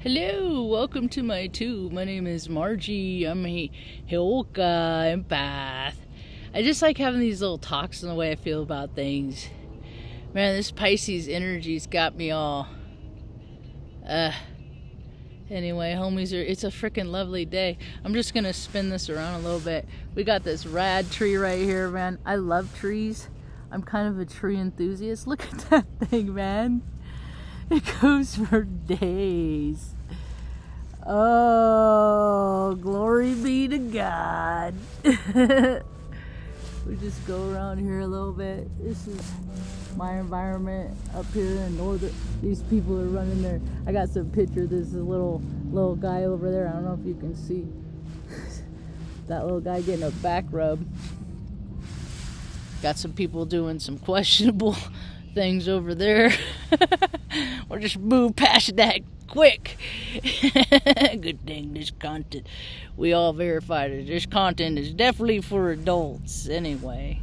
Hello, welcome to my tube. My name is Margie. I'm a Hilka empath. I just like having these little talks on the way I feel about things. Man, this Pisces energy's got me all. Anyway, homies, it's a freaking lovely day. I'm just gonna spin this around a little bit. We got this rad tree right here, man. I love trees. I'm kind of a tree enthusiast. Look at that thing, man. It goes for days. Oh, glory be to God. We just go around here a little bit. This is my environment up here in northern. These people are running there. I got some picture. There's a little guy over there. I don't know if you can see that little guy getting a back rub. Got some people doing some questionable things over there. We'll just move past that quick. Good thing this content, we all verified it. This content is definitely for adults. Anyway,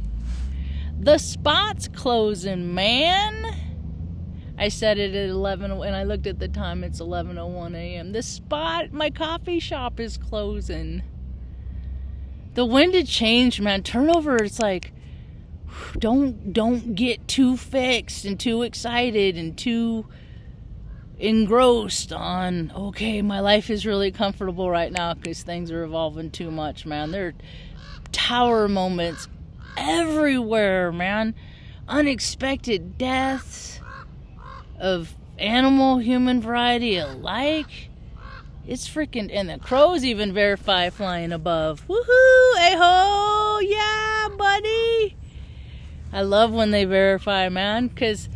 the spot's closing, man. I said it at 11, and I looked at the time. It's 11:01 a.m. The spot, my coffee shop, is closing. The wind had changed, man. Turnover, it's like, don't get too fixed and too excited and too engrossed on, okay, my life is really comfortable right now, because things are evolving too much, man. There are tower moments everywhere, man. Unexpected deaths of animal, human variety alike. It's freaking, and the crows even verify flying above. Woohoo! Hey-ho! Yeah, buddy! I love when they verify, man, because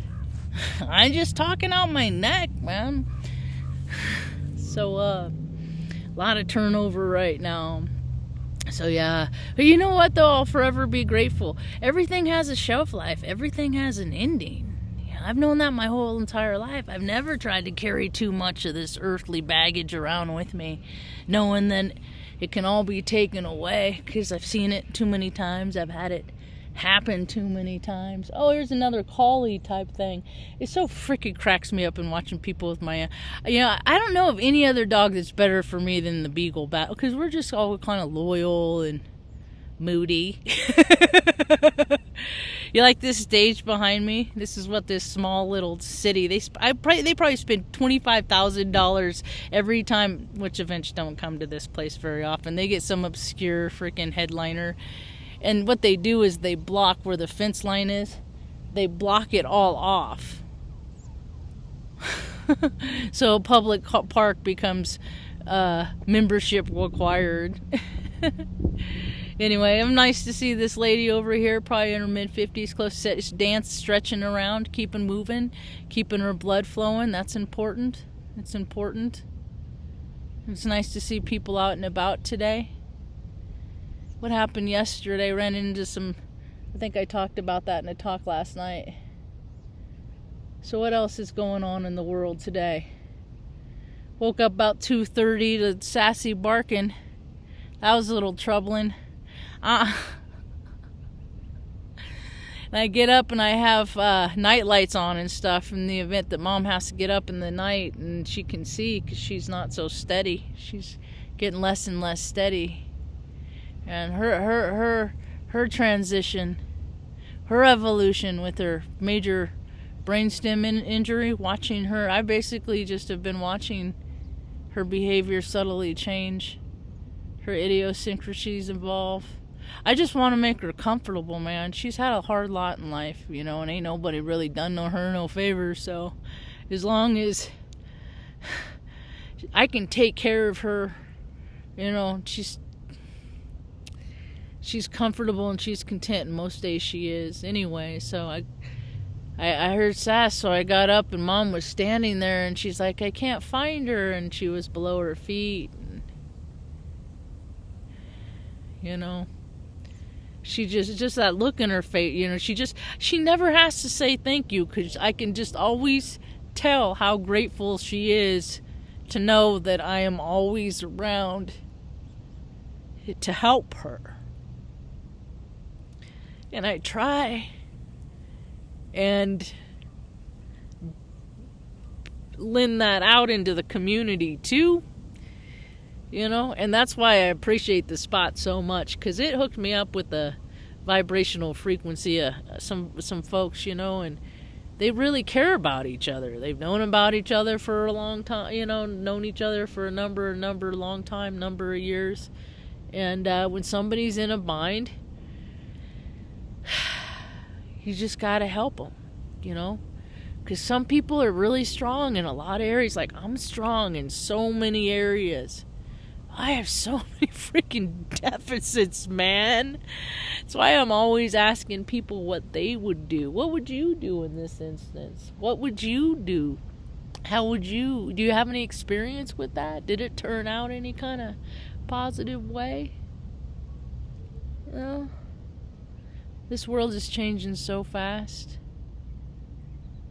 I'm just talking out my neck, man. So, a lot of turnover right now. So, yeah. But you know what, though? I'll forever be grateful. Everything has a shelf life. Everything has an ending. I've known that my whole entire life. I've never tried to carry too much of this earthly baggage around with me, knowing that it can all be taken away, because I've seen it too many times. I've had it happen too many times. Oh, here's another collie type thing. It so freaking cracks me up in watching people with my, I don't know of any other dog that's better for me than the beagle battle, because we're just all kind of loyal and moody. You like this stage behind me? This is what this small little city, they probably spend $25,000 every time, which events don't come to this place very often. They get some obscure freaking headliner. And what they do is they block where the fence line is. They block it all off. So a public park becomes membership required. Anyway, I'm nice to see this lady over here, probably in her mid-50s, close to dance, stretching around, keeping moving, keeping her blood flowing. That's important. It's important. It's nice to see people out and about today. What happened yesterday, ran into some, I think I talked about that in a talk last night. So what else is going on in the world today? Woke up about 2:30 to sassy barking. That was a little troubling. And I get up and I have night lights on and stuff in the event that Mom has to get up in the night and she can see, because she's not so steady. She's getting less and less steady. And her transition, her evolution with her major brainstem injury, watching her, I basically just have been watching her behavior subtly change, her idiosyncrasies evolve. I just want to make her comfortable, man. She's had a hard lot in life, and ain't nobody really done her no favors. So as long as I can take care of her, she's comfortable and she's content, and most days she is anyway. So I heard sass, so I got up and Mom was standing there and she's like, I can't find her, and she was below her feet, and, she just that look in her face, she never has to say thank you, because I can just always tell how grateful she is to know that I am always around to help her. And I try. And lend that out into the community too. You know, and that's why I appreciate the spot so much, because it hooked me up with the vibrational frequency of some folks, you know, and they really care about each other. They've known about each other for a long time, you know, known each other for a number of years. And when somebody's in a bind, you just got to help them, you know, because some people are really strong in a lot of areas. Like, I'm strong in so many areas. I have so many freaking deficits, man. That's why I'm always asking people what they would do. What would you do in this instance? What would you do? Do you have any experience with that? Did it turn out any kind of positive way? You know, this world is changing so fast.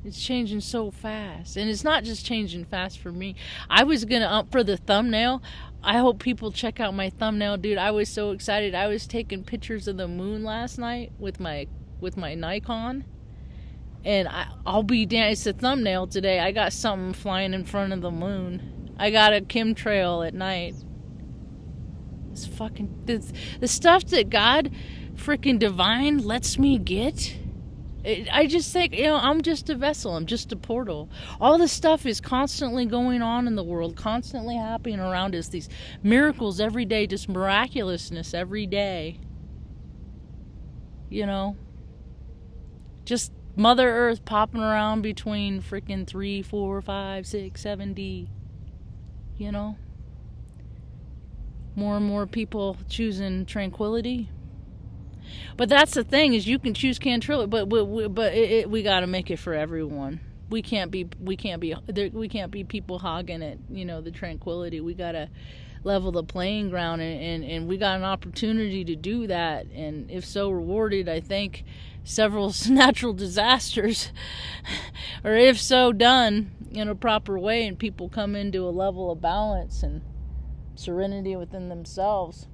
It's changing so fast. And it's not just changing fast for me. I was going to, for the thumbnail, I hope people check out my thumbnail, dude. I was so excited. I was taking pictures of the moon last night with my Nikon. And I'll be damn, it's a thumbnail today. I got something flying in front of the moon. I got a chemtrail at night. It's fucking, the stuff that God freaking divine lets me get. I just think, you know, I'm just a vessel. I'm just a portal. All this stuff is constantly going on in the world, constantly happening around us. These miracles every day, just miraculousness every day. You know, just Mother Earth popping around between freaking 3, 4, 5, 6, 7D. You know, more and more people choosing tranquility. But that's the thing, is you can choose tranquility, but we got to make it for everyone. We can't be people hogging it, you know, the tranquility. We got to level the playing ground, and we got an opportunity to do that. And if so rewarded, I think several natural disasters, or if so done in a proper way, and people come into a level of balance and serenity within themselves,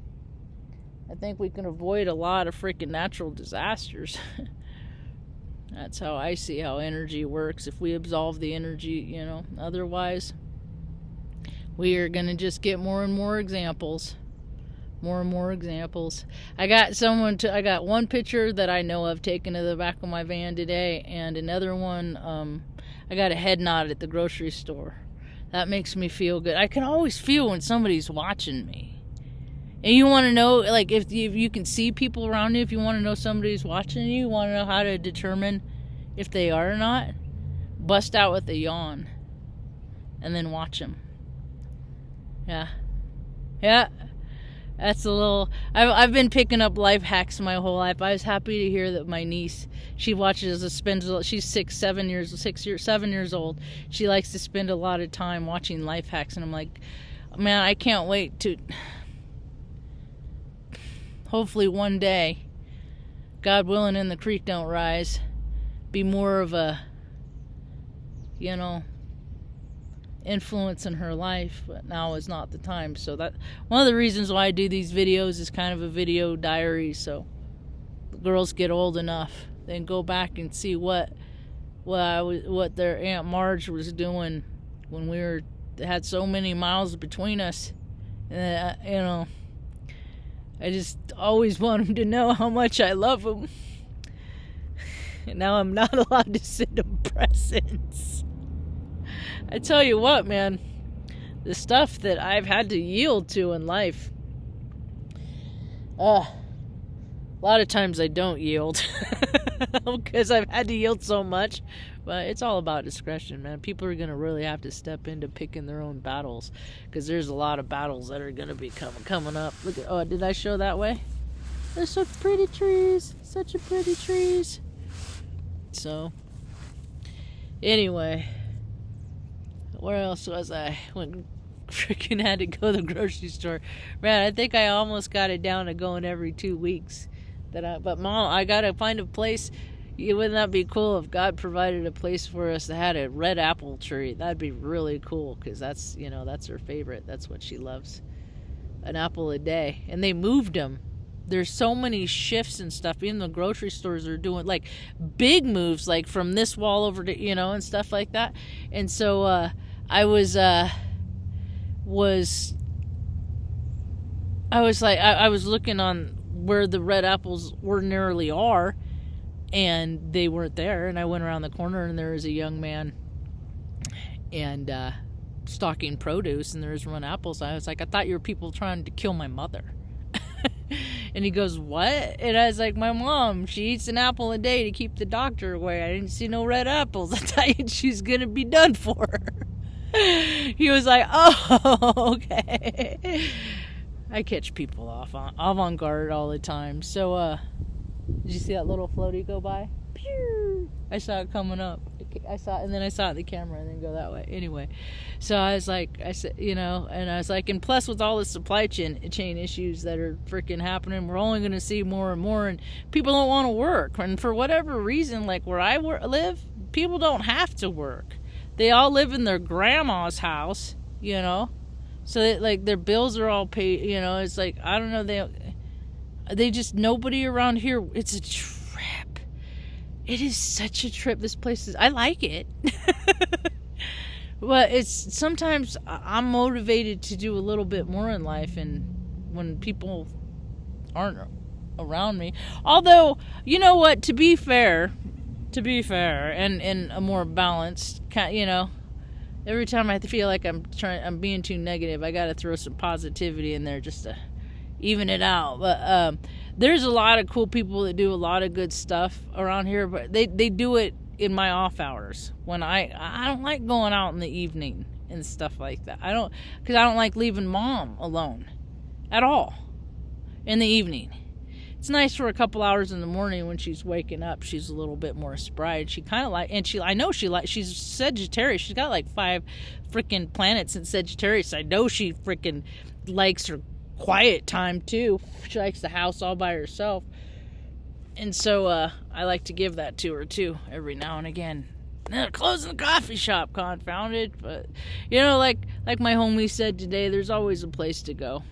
I think we can avoid a lot of freaking natural disasters. That's how I see how energy works. If we absolve the energy, you know, otherwise we are going to just get more and more examples. More and more examples. I got one picture that I know of taken to the back of my van today, and another one, I got a head nod at the grocery store. That makes me feel good. I can always feel when somebody's watching me. And you want to know, like, if you can see people around you, if you want to know somebody's watching you, you want to know how to determine if they are or not, bust out with a yawn and then watch them. Yeah. That's a little, I've been picking up life hacks my whole life. I was happy to hear that my niece, she she's 7 years old. She likes to spend a lot of time watching life hacks, and I'm like, man, I can't wait to, hopefully one day, God willing and the creek don't rise, be more of a, you know, influence in her life. But now is not the time. So that one of the reasons why I do these videos is kind of a video diary, so the girls get old enough, then go back and see what their Aunt Marge was doing when we had so many miles between us. You know, I just always want them to know how much I love them. And now I'm not allowed to send them presents. I tell you what, man, the stuff that I've had to yield to in life, a lot of times I don't yield because I've had to yield so much. But it's all about discretion, man. People are going to really have to step into picking their own battles, because there's a lot of battles that are going to be coming up. Look at, did I show that way? There's such pretty trees. Such a pretty trees. So, anyway, where else was I when freaking had to go to the grocery store? Man, I think I almost got it down to going every 2 weeks. But Mom, I got to find a place. Wouldn't that be cool if God provided a place for us that had a red apple tree? That'd be really cool, because that's her favorite. That's what she loves. An apple a day. And they moved them. there's so many shifts and stuff. Even the grocery stores are doing like big moves, like from this wall over to, and stuff like that. And so I was looking on where the red apples ordinarily are, and they weren't there. And I went around the corner, and there was a young man and stocking produce, and there was one apples. I was like, I thought you were people trying to kill my mother. And he goes, what? And I was like, my mom, she eats an apple a day to keep the doctor away. I didn't see no red apples. I thought she's gonna be done for. He was like, oh, okay. I catch people off on guard all the time. So did you see that little floaty go by? Pew! I saw it coming up. I saw it, and then I saw it in the camera, and then go that way. Anyway, so I said, and I was like, and plus with all the supply chain issues that are freaking happening, we're only going to see more and more, and people don't want to work. And for whatever reason, like where I live, people don't have to work. They all live in their grandma's house, so like their bills are all paid. It's like, I don't know, they just, nobody around here. It's a trip. It is such a trip. This place is, I like it. But it's, sometimes I'm motivated to do a little bit more in life, and when people aren't around me. Although, you know what, to be fair, and in a more balanced, every time I feel like I'm being too negative, I gotta throw some positivity in there just to even it out. But there's a lot of cool people that do a lot of good stuff around here, but they do it in my off hours when I don't like going out in the evening and stuff like that. Because I don't like leaving mom alone at all in the evening. It's nice for a couple hours in the morning when she's waking up. She's a little bit more spry. She kind of like, and she's Sagittarius. She's got like 5 freaking planets in Sagittarius. I know she freaking likes her quiet time too. She likes the house all by herself. And so I like to give that to her too every now and again. Closing the coffee shop, confounded. But like my homie said today, there's always a place to go.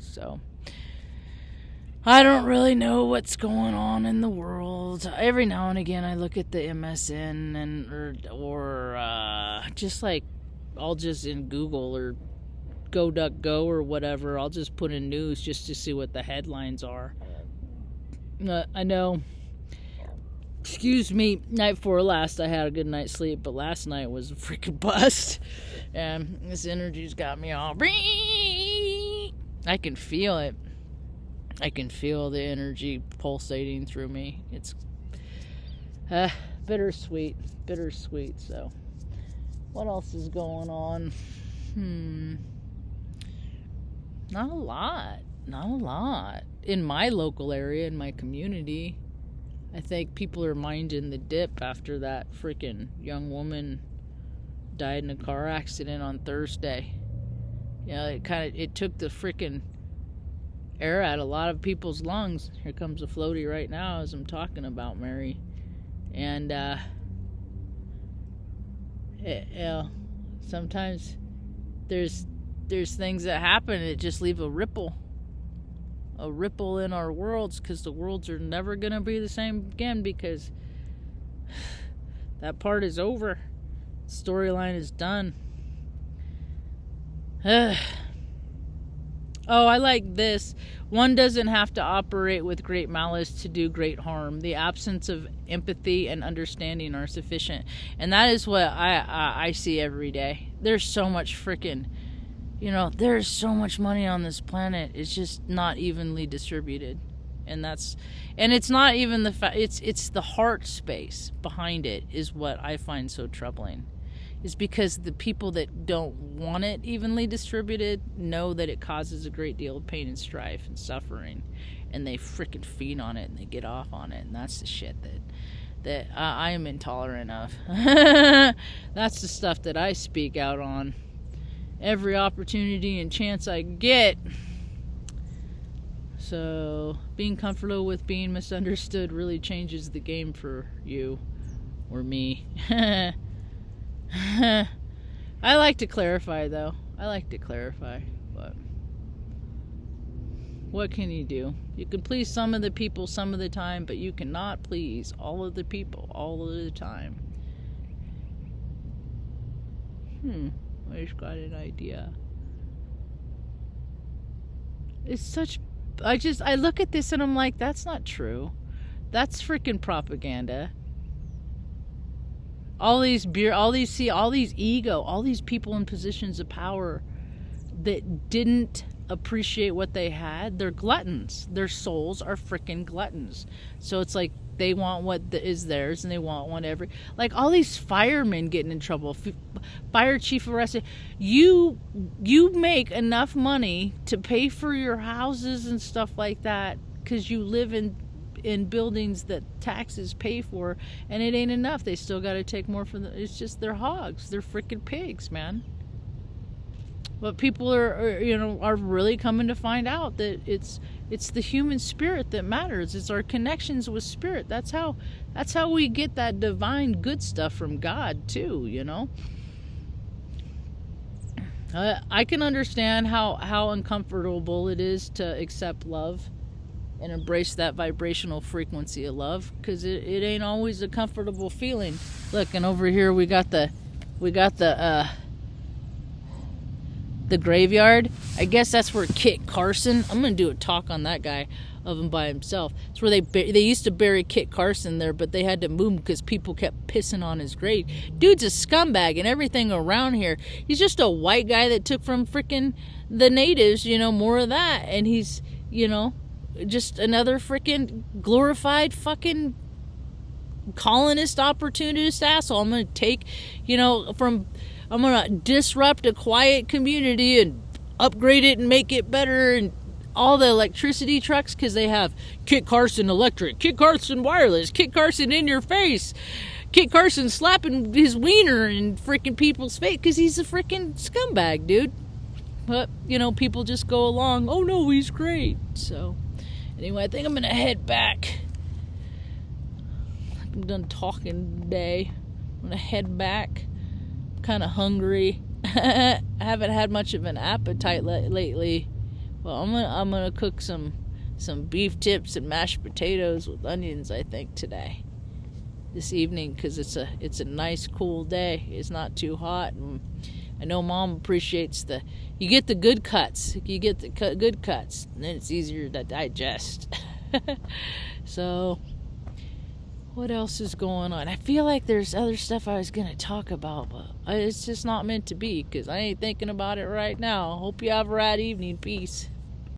So I don't really know what's going on in the world. Every now and again I look at the MSN or just like, I'll just in Google or GoDuckGo or whatever, I'll just put in news just to see what the headlines are. I know, excuse me, night before last I had a good night's sleep, but last night was a freaking bust, and this energy's got me all, I can feel it. I can feel the energy pulsating through me. It's bittersweet. So what else is going on? Not a lot. In my local area, in my community, I think people are minding the dip after that freaking young woman died in a car accident on Thursday. It took the freaking air out of a lot of people's lungs. Here comes a floaty right now as I'm talking about Mary. And sometimes there's things that happen that just leave a ripple in our worlds, because the worlds are never going to be the same again, because that part is over. Storyline is done. Oh, I like this. One doesn't have to operate with great malice to do great harm. The absence of empathy and understanding are sufficient. And that is what I see every day. There's so much freaking, there's so much money on this planet. It's just not evenly distributed. And it's not even it's the heart space behind it is what I find so troubling. Is because the people that don't want it evenly distributed know that it causes a great deal of pain and strife and suffering, and they freaking feed on it and they get off on it, and that's the shit that I am intolerant of. That's the stuff that I speak out on every opportunity and chance I get. So being comfortable with being misunderstood really changes the game for you or me. I like to clarify, though. But What can you do? You can please some of the people some of the time, but you cannot please all of the people all of the time. I just got an idea. It's such... I look at this and I'm like, that's not true. That's freaking propaganda. All these ego, all these people in positions of power that didn't appreciate what they had, they're gluttons. Their souls are freaking gluttons. So it's like they want what is theirs, and they want like all these firemen getting in trouble. Fire chief arrested. You make enough money to pay for your houses and stuff like that because you live in buildings that taxes pay for, and it ain't enough. They still got to take more from it's just they're hogs. They're freaking pigs, man. But people are really coming to find out that it's the human spirit that matters. It's our connections with spirit. That's how we get that divine good stuff from God too, you know. I can understand how uncomfortable it is to accept love and embrace that vibrational frequency of love, because it ain't always a comfortable feeling. Look, and over here we got the graveyard. I guess that's where Kit Carson, I'm going to do a talk on that guy of him by himself. It's where they used to bury Kit Carson there, but they had to move him because people kept pissing on his grave. Dude's a scumbag, and everything around here. He's just a white guy that took from freaking the natives, more of that. And he's, just another freaking glorified fucking colonist opportunist asshole. I'm going to take, I'm going to disrupt a quiet community and upgrade it and make it better, and all the electricity trucks, because they have Kit Carson electric, Kit Carson wireless, Kit Carson in your face, Kit Carson slapping his wiener in freaking people's face because he's a freaking scumbag, dude. But, people just go along, oh no, he's great. So, anyway, I think I'm going to head back. I'm done talking today. I'm going to head back. Kind of hungry. I haven't had much of an appetite lately. Well, I'm gonna cook some beef tips and mashed potatoes with onions, I think, today, this evening, because it's a nice cool day. It's not too hot, and I know Mom appreciates you get the good cuts. You get the good cuts, and then it's easier to digest. So, what else is going on? I feel like there's other stuff I was going to talk about, but it's just not meant to be because I ain't thinking about it right now. Hope you have a right evening. Peace.